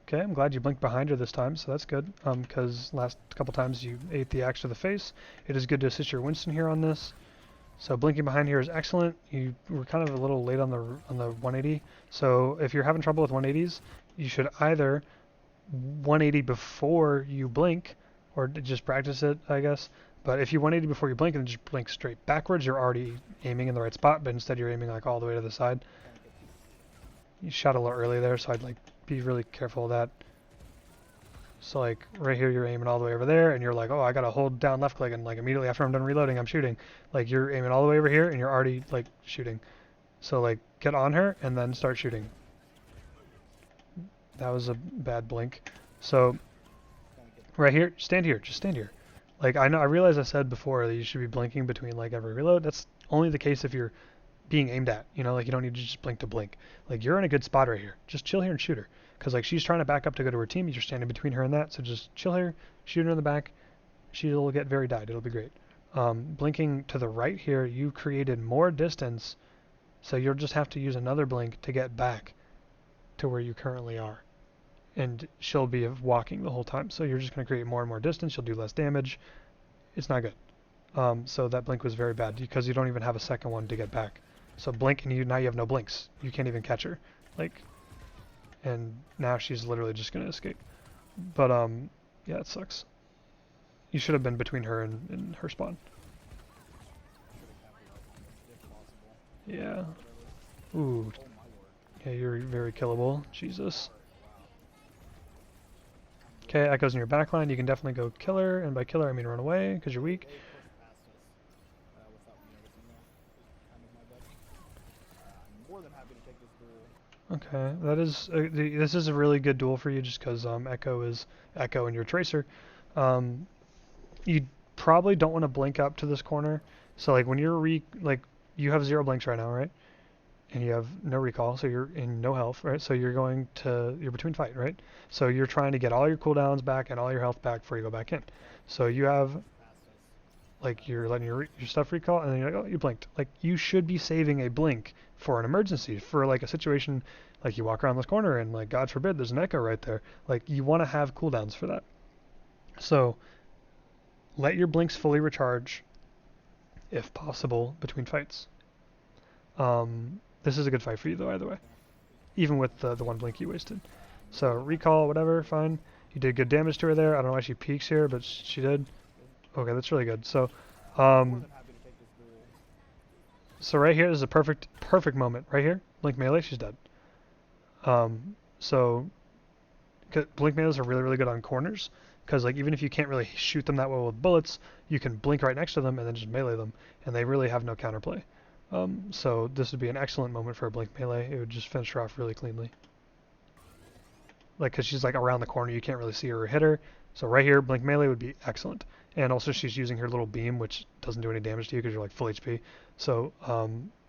Okay, I'm glad you blinked behind her this time, so that's good. Because last couple times you ate the axe to the face. It is good to assist your Winston here on this. So blinking behind here is excellent. You were kind of a little late on the 180. So if you're having trouble with 180s, you should either 180 before you blink, or just practice it, I guess. But if you 180 before you blink and just blink straight backwards, you're already aiming in the right spot, but instead you're aiming like all the way to the side. You shot a little early there, so I'd like be really careful of that. So like right here you're aiming all the way over there and you're like, oh, I gotta hold down left click, and like immediately after I'm done reloading I'm shooting. Like you're aiming all the way over here and you're already like shooting. So like get on her and then start shooting. That was a bad blink. So right here, stand here, just stand here. Like I realize I said before that you should be blinking between like every reload. That's only the case if you're being aimed at, you know, like you don't need to just blink to blink. Like you're in a good spot right here. Just chill here and shoot her. Because like she's trying to back up to go to her team, you're standing between her and that, so just chill here, shoot her in the back. She'll get very dyed. It'll be great. Blinking to the right here, you created more distance, so you'll just have to use another blink to get back to where you currently are. And she'll be walking the whole time, so you're just going to create more and more distance. You'll do less damage. It's not good. So that blink was very bad because you don't even have a second one to get back. So blink and now you have no blinks. You can't even catch her. Like, and now she's literally just gonna escape. But yeah, it sucks. You should have been between her and her spawn. Yeah. Ooh. Yeah, you're very killable. Jesus. Okay, Echo's in your backline. You can definitely go kill her, and by kill her I mean run away because you're weak. Okay, that is this is a really good duel for you just because Echo is Echo and your Tracer. You probably don't want to blink up to this corner. So like when you're you have 0 blinks right now, right? And you have no recall, so you're in no health, right? So you're between fight, right? So you're trying to get all your cooldowns back and all your health back before you go back in. So you have like you're letting your stuff recall, and then you're like, oh, you blinked. Like you should be saving a blink for an emergency, for like a situation like you walk around this corner and like God forbid there's an Echo right there. Like you want to have cooldowns for that. So let your blinks fully recharge if possible between fights. This is a good fight for you though either way, even with the 1 blink you wasted. So recall, whatever, fine. You did good damage to her there. I don't know why she peeks here, but she did. Okay, that's really good. So so right here is a perfect moment. Right here, blink melee, she's dead. So blink melees are really good on corners, because like even if you can't really shoot them that well with bullets, you can blink right next to them and then just melee them, and they really have no counterplay. So this would be an excellent moment for a blink melee. It would just finish her off really cleanly. Like, because she's like around the corner, you can't really see her or hit her. So right here, blink melee would be excellent. And also she's using her little beam, which doesn't do any damage to you because you're like full HP. So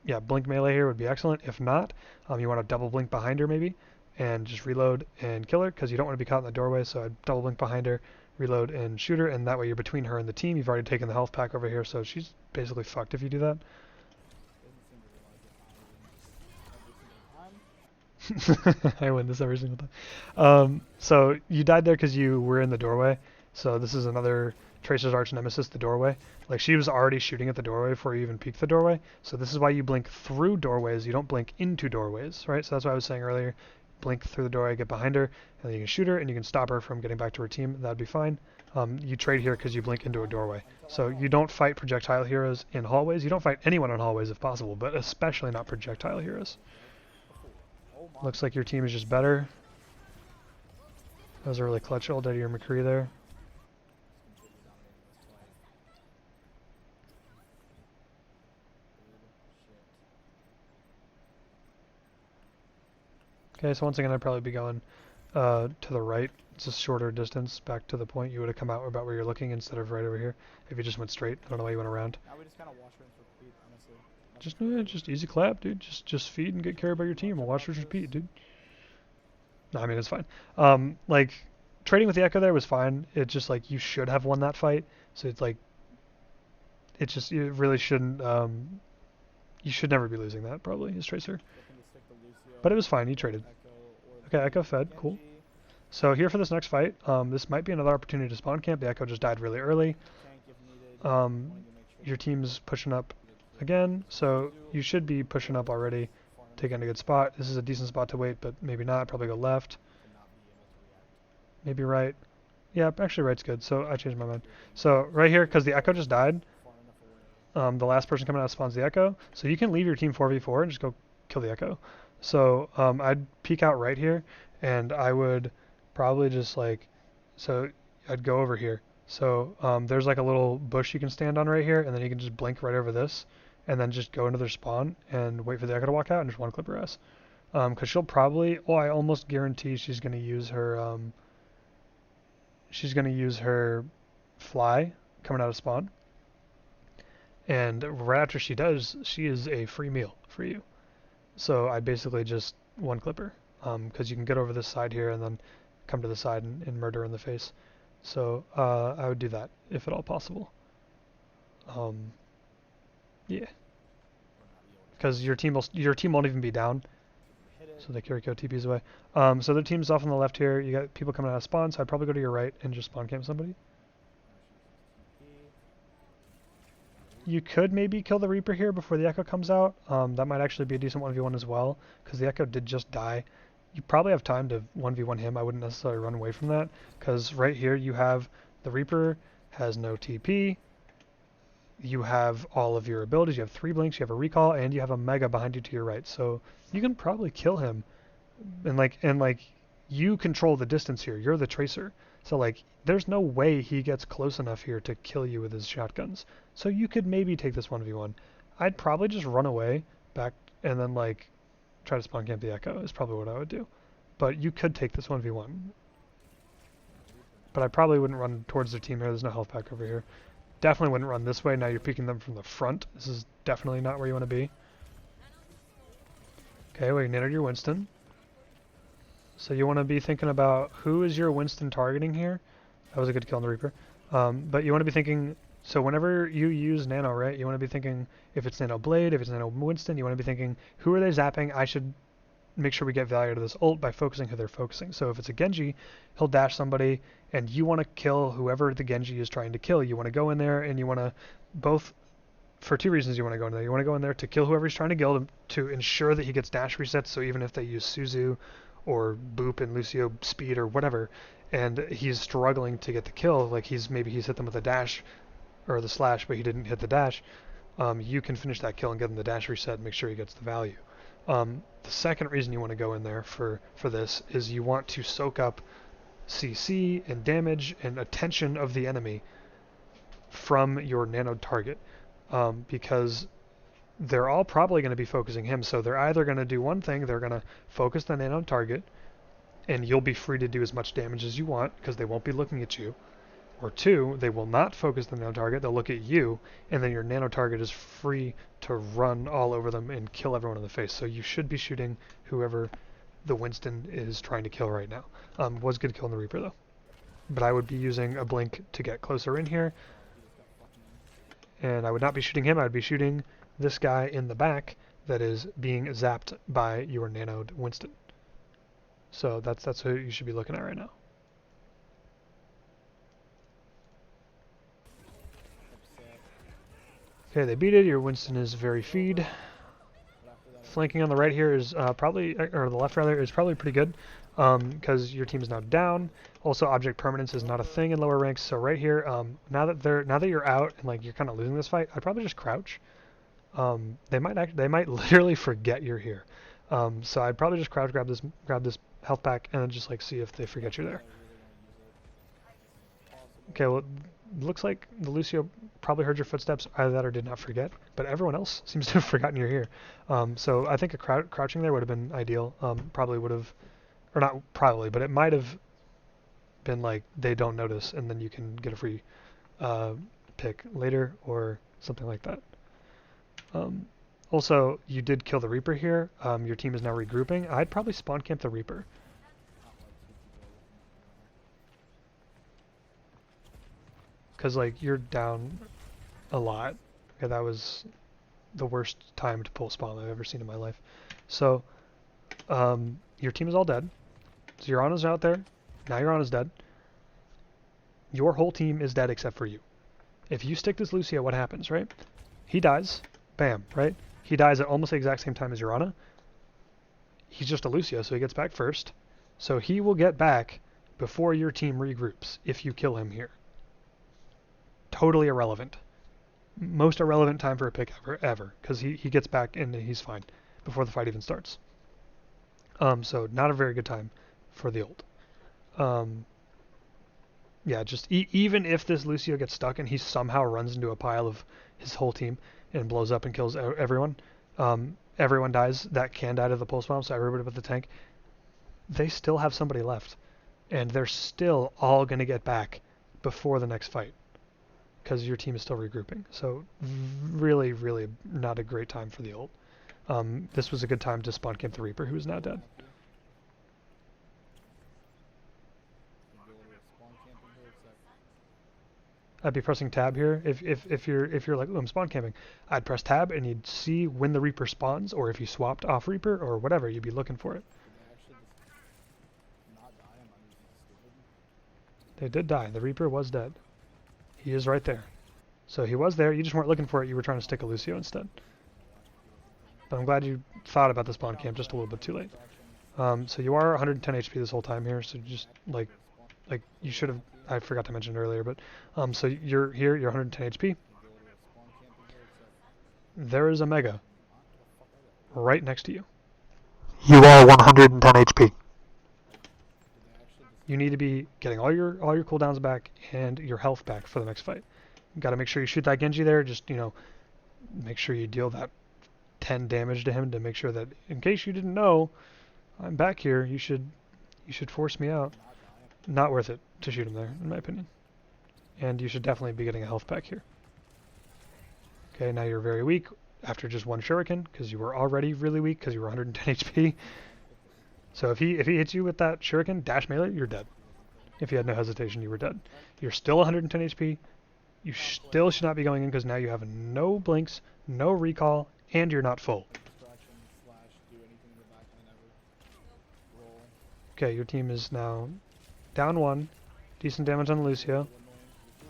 yeah, blink melee here would be excellent. If not, you want to double blink behind her maybe, and just reload and kill her, because you don't want to be caught in the doorway. So I'd double blink behind her, reload and shoot her, and that way you're between her and the team. You've already taken the health pack over here, so she's basically fucked if you do that. I win this every single time. So you died there because you were in the doorway. So this is another Tracer's arch nemesis, the doorway. Like she was already shooting at the doorway before you even peeked the doorway. So this is why you blink through doorways. You don't blink into doorways, right? So that's what I was saying earlier. Blink through the doorway, get behind her, and then you can shoot her, and you can stop her from getting back to her team. That'd be fine. You trade here because you blink into a doorway. So you don't fight projectile heroes in hallways. You don't fight anyone in hallways if possible, but especially not projectile heroes. Looks like your team is just better. That was a really clutch ult out of your McCree there. Okay, so once again, I'd probably be going to the right. It's a shorter distance back to the point. You would have come out about where you're looking instead of right over here. If you just went straight, I don't know why you went around. Now we just kind of watch her and repeat, honestly. Just easy clap, dude. Just feed and get carried by your team. We'll watch her repeat, dude. No, I mean it's fine. Like trading with the Echo there was fine. It's just like you should have won that fight. So it's like it really shouldn't. You should never be losing that probably as Tracer. But it was fine. You traded. Okay, Echo fed. Cool. So here for this next fight, this might be another opportunity to spawn camp. The Echo just died really early. Your team's pushing up again, so you should be pushing up already, taking a good spot. This is a decent spot to wait, but maybe not. Probably go left. Maybe right. Yeah, actually right's good, so I changed my mind. So right here, because the Echo just died, the last person coming out spawns the Echo, so you can leave your team 4v4 and just go kill the Echo. So I'd peek out right here, and I would probably just like, so I'd go over here. So there's like a little bush you can stand on right here, and then you can just blink right over this, and then just go into their spawn and wait for the Echo to walk out and just one clip her ass. Because she'll probably, I almost guarantee she's going to use her fly coming out of spawn. And right after she does, she is a free meal for you. So I basically just one clip her, because you can get over this side here and then come to the side and murder her in the face. So I would do that if at all possible. Yeah, because your team won't even be down. So the Kiriko TPs away. So the team's off on the left here. You got people coming out of spawn, so I'd probably go to your right and just spawn camp somebody. You could maybe kill the Reaper here before the Echo comes out. That might actually be a decent 1v1 as well, because the Echo did just die. You probably have time to 1v1 him. I wouldn't necessarily run away from that, because right here you have the Reaper has no TP. You have all of your abilities. You have 3 blinks, you have a recall, and you have a Mega behind you to your right. So you can probably kill him. And like you control the distance here. You're the Tracer. So like there's no way he gets close enough here to kill you with his shotguns. So you could maybe take this 1v1. I'd probably just run away back and then like try to spawn camp the Echo is probably what I would do. But you could take this 1v1. But I probably wouldn't run towards their team here. There's no health pack over here. Definitely wouldn't run this way. Now you're peeking them from the front. This is definitely not where you want to be. Okay, we ignited your Winston. So you want to be thinking about who is your Winston targeting here. That was a good kill on the Reaper. But you want to be thinking, so whenever you use Nano, right, you want to be thinking if it's Nano Blade, if it's Nano Winston, you want to be thinking, who are they zapping? I should make sure we get value out of this ult by focusing who they're focusing. So if it's a Genji, he'll dash somebody, and you want to kill whoever the Genji is trying to kill. You want to go in there, and you want to both, for 2 reasons you want to go in there. You want to go in there to kill whoever he's trying to kill, to ensure that he gets dash resets, so even if they use Suzu or Boop and Lucio speed or whatever, and he's struggling to get the kill, like maybe he's hit them with a dash or the slash, but he didn't hit the dash, you can finish that kill and get him the dash reset and make sure he gets the value. The second reason you want to go in there for this is you want to soak up CC and damage and attention of the enemy from your Nano target, because they're all probably going to be focusing him. So they're either going to do one thing, they're going to focus the Nano target, and you'll be free to do as much damage as you want because they won't be looking at you. Or 2, they will not focus the Nano target, they'll look at you, and then your Nano target is free to run all over them and kill everyone in the face. So you should be shooting whoever the Winston is trying to kill right now. Was good kill on the Reaper though. But I would be using a blink to get closer in here. And I would not be shooting him, I would be shooting this guy in the back that is being zapped by your nanoed Winston. So that's who you should be looking at right now. Okay, they beat it. Your Winston is very feed. Flanking on the right here is probably, or the left rather, is probably pretty good, because your team is now down. Also, object permanence is not a thing in lower ranks. So right here, now that you're out and like you're kind of losing this fight, I'd probably just crouch. They might literally forget you're here. So I'd probably just crouch, grab this health pack, and then just like see if they forget you're there. Okay, well looks like the Lucio probably heard your footsteps, either that or did not forget, but everyone else seems to have forgotten you're here. So I think a crouching there would have been ideal. Probably would have, or not probably, but it might have been like they don't notice, and then you can get a free pick later or something like that. Also, you did kill the Reaper here. Your team is now regrouping. I'd probably spawn camp the Reaper. Because, like, you're down a lot. Okay, that was the worst time to pull spawn I've ever seen in my life. So, your team is all dead. So your Ana's out there. Now your Ana's dead. Your whole team is dead except for you. If you stick this Lucio, what happens, right? He dies. Bam, right? He dies at almost the exact same time as your Ana. He's just a Lucio, so he gets back first. So he will get back before your team regroups if you kill him here. Totally irrelevant. Most irrelevant time for a pick ever, because he gets back and he's fine before the fight even starts. So not a very good time for the ult. Yeah, just even if this Lucio gets stuck and he somehow runs into a pile of his whole team and blows up and kills everyone, everyone dies that can die to the pulse bomb, so everybody but the tank, they still have somebody left. And they're still all going to get back before the next fight, because your team is still regrouping. So really, really not a great time for the ult. This was a good time to spawn camp the Reaper, who is now dead. I'd be pressing tab here. If you're like, oh, I'm spawn camping, I'd press tab and you'd see when the Reaper spawns, or if you swapped off Reaper or whatever, you'd be looking for it. They did die. The Reaper was dead. He is right there. So he was there. You just weren't looking for it. You were trying to stick a Lucio instead. But I'm glad you thought about the spawn camp just a little bit too late. So you are 110 HP this whole time here. So just like you should have. I forgot to mention earlier, but so you're here. You're 110 HP. There is a Mega right next to you. You are 110 HP. You need to be getting all your cooldowns back and your health back for the next fight. You got to make sure you shoot that Genji there. Just, you know, make sure you deal that 10 damage to him to make sure that, in case you didn't know, I'm back here. You should force me out. Not worth it to shoot him there, in my opinion. And you should definitely be getting a health pack here. Okay, now you're very weak after just one shuriken, because you were already really weak because you were 110 HP. So if he hits you with that shuriken, dash melee, you're dead. If you had no hesitation, you were dead. You're still 110 HP. You still should not be going in because now you have no blinks, no recall, and you're not full. Okay, your team is now down 1. Decent damage on Lucio.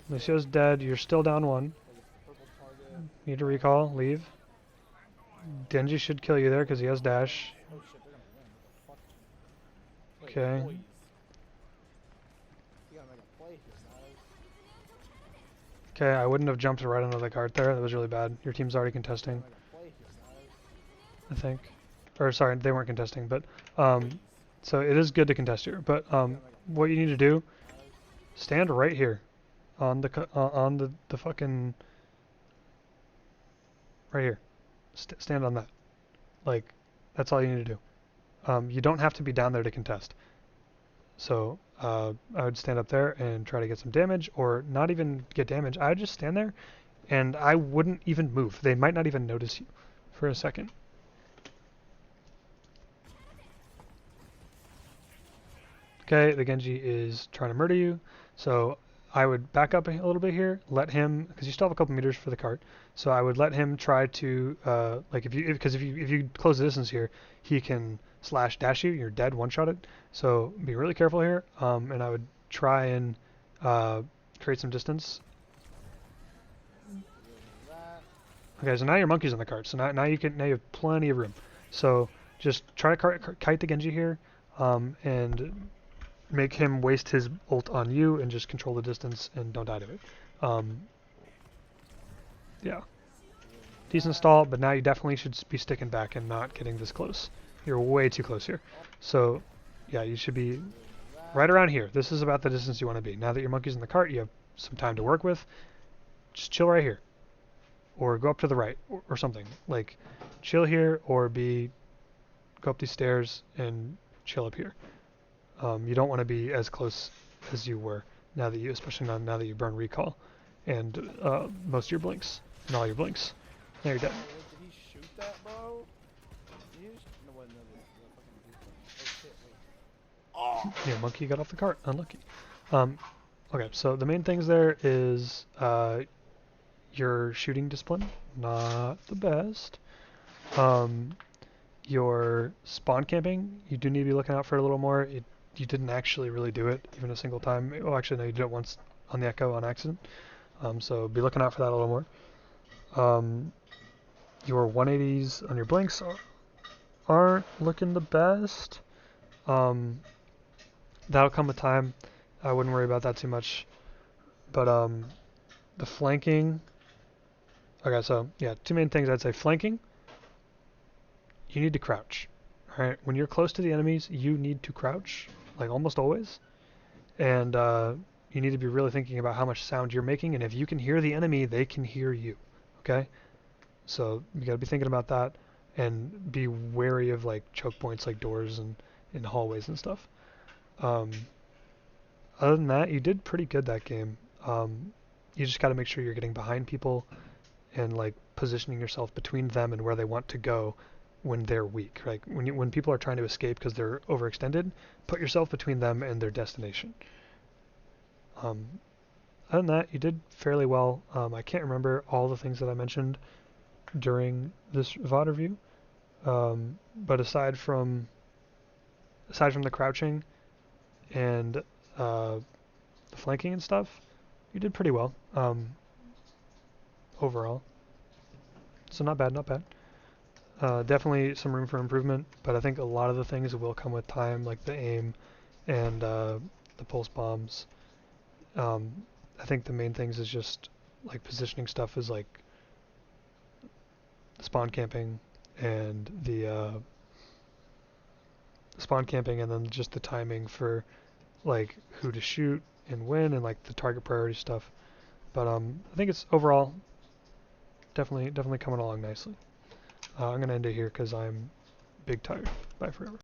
Lucio's dead. You're still down 1. Need to recall. Leave. Genji should kill you there because he has dash. Okay. Okay, I wouldn't have jumped right onto the cart there. That was really bad. Your team's already contesting, I think. Or sorry, they weren't contesting, but so it is good to contest here. But what you need to do, stand right here on the fucking right here. Stand on that. Like, that's all you need to do. You don't have to be down there to contest. So I would stand up there and try to get some damage, or not even get damage. I would just stand there, and I wouldn't even move. They might not even notice you for a second. Okay, the Genji is trying to murder you, so I would back up a little bit here, let him, because you still have a couple meters for the cart, so I would let him try to, like, if you close the distance here, he can slash dash you, you're dead, one-shot it, so be really careful here, and I would try and create some distance. Okay, so now your monkey's on the cart, so now you have plenty of room, so just try to kite the Genji here, and make him waste his ult on you and just control the distance and don't die to it. Yeah. Decent stall, but now you definitely should be sticking back and not getting this close. You're way too close here. So, yeah, you should be right around here. This is about the distance you want to be. Now that your monkey's in the cart, you have some time to work with, just chill right here, or go up to the right, or something. Like, chill here, or go up these stairs and chill up here. You don't want to be as close as you were especially now that you burn recall, and most of your blinks, and all your blinks. Now you're dead. Wait, did he shoot that, bro? Did he just... No, wait, no, the fucking dude. Oh, shit, wait. Oh! Yeah, monkey got off the cart. Unlucky. Okay, so the main things there is your shooting discipline, not the best. Your spawn camping, you do need to be looking out for it a little more. You didn't actually really do it even a single time. Well, actually, no, you did it once on the Echo on accident. So be looking out for that a little more. Your 180s on your blinks aren't looking the best. That'll come with time. I wouldn't worry about that too much. But the flanking. Okay, so yeah, two main things I'd say. Flanking, you need to crouch. Alright, when you're close to the enemies, you need to crouch, like almost always. And you need to be really thinking about how much sound you're making, and if you can hear the enemy, they can hear you. Okay? So you gotta be thinking about that, and be wary of like choke points like doors and in hallways and stuff. Other than that, you did pretty good that game. You just gotta make sure you're getting behind people and like positioning yourself between them and where they want to go when they're weak. Like when people are trying to escape because they're overextended, put yourself between them and their destination. Other than that, you did fairly well. I can't remember all the things that I mentioned during this VOD review, but aside from the crouching and the flanking and stuff, you did pretty well overall. So not bad, not bad. Definitely some room for improvement, but I think a lot of the things will come with time, like the aim and the pulse bombs. I think the main things is just like positioning stuff is like spawn camping and the spawn camping, and then just the timing for like who to shoot and when, and like the target priority stuff. But I think it's overall definitely coming along nicely. I'm gonna end it here because I'm big tired. Bye forever.